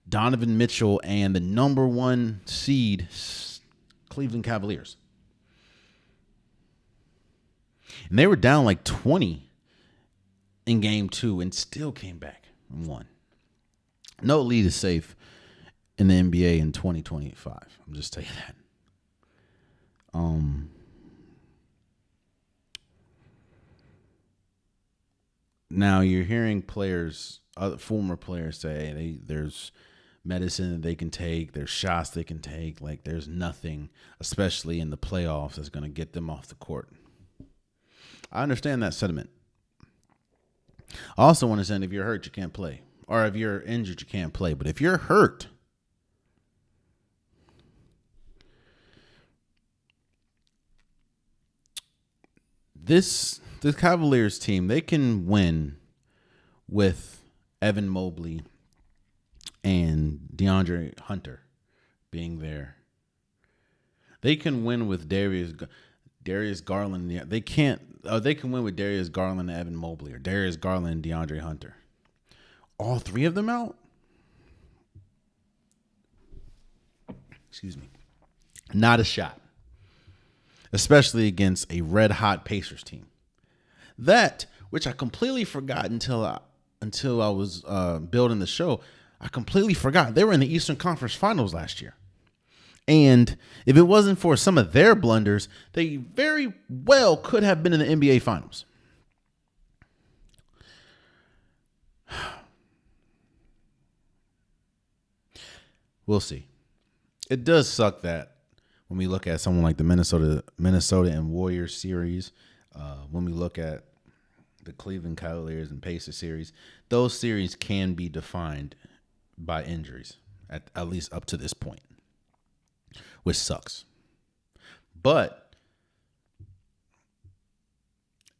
Donovan Mitchell and the number one seed Cleveland Cavaliers. And they were down like 20 in game 2 and still came back and won. No lead is safe in the NBA in 2025. I'm just telling you that. Now you're hearing former players say there's medicine that they can take, there's shots they can take. Like there's nothing, especially in the playoffs, that's going to get them off the court. I understand that sentiment. I also understand if you're hurt, you can't play. Or if you're injured, you can't play. But if you're hurt, this Cavaliers team, they can win with Evan Mobley and DeAndre Hunter being there. They can win with Darius Garland. They can't. They can win with Darius Garland and Evan Mobley, or Darius Garland and DeAndre Hunter. All three of them out? Excuse me. Not a shot. Especially against a red-hot Pacers team. That, which I completely forgot until I was building the show, I completely forgot. They were in the Eastern Conference Finals last year. And if it wasn't for some of their blunders, they very well could have been in the NBA Finals. We'll see. It does suck that when we look at someone like the Minnesota and Warriors series, when we look at the Cleveland Cavaliers and Pacers series, those series can be defined by injuries, at least up to this point, which sucks. But,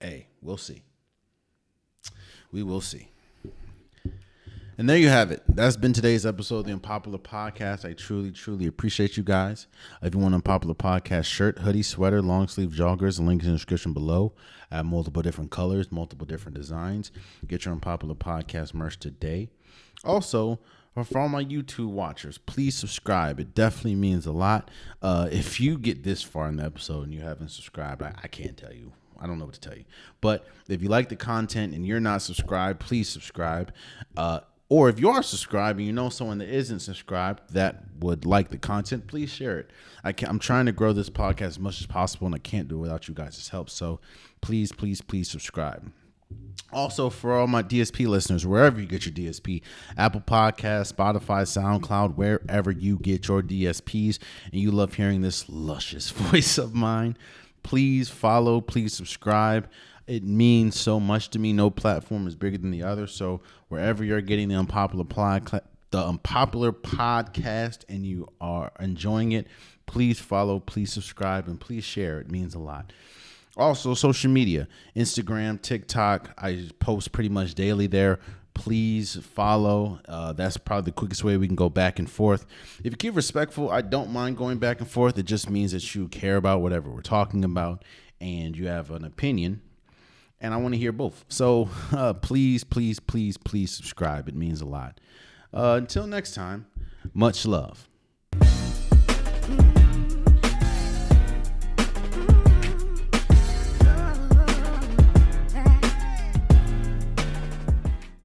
hey, we'll see. We will see. And there you have it. That's been today's episode of the Unpopular Podcast. I truly, truly appreciate you guys. If you want an Unpopular Podcast shirt, hoodie, sweater, long sleeve joggers, the link is in the description below. I have multiple different colors, multiple different designs. Get your Unpopular Podcast merch today. Also, for all my YouTube watchers, please subscribe. It definitely means a lot. If you get this far in the episode and you haven't subscribed, I can't tell you. I don't know what to tell you. But if you like the content and you're not subscribed, please subscribe. Or if you are subscribed and you know someone that isn't subscribed that would like the content, please share it. I'm trying to grow this podcast as much as possible, and I can't do it without you guys' help. So please, please, please subscribe. Also, for all my DSP listeners, wherever you get your DSP, Apple Podcasts, Spotify, SoundCloud, wherever you get your DSPs, and you love hearing this luscious voice of mine, please follow, please subscribe. It means so much to me. No platform is bigger than the other. So wherever you're getting the Unpopular Podcast and you are enjoying it, please follow, please subscribe, and please share. It means a lot. Also, social media, Instagram, TikTok. I post pretty much daily there. Please follow. That's probably the quickest way we can go back and forth. If you keep respectful, I don't mind going back and forth. It just means that you care about whatever we're talking about and you have an opinion. And I want to hear both. So please, please, please, please subscribe. It means a lot. Until next time, much love.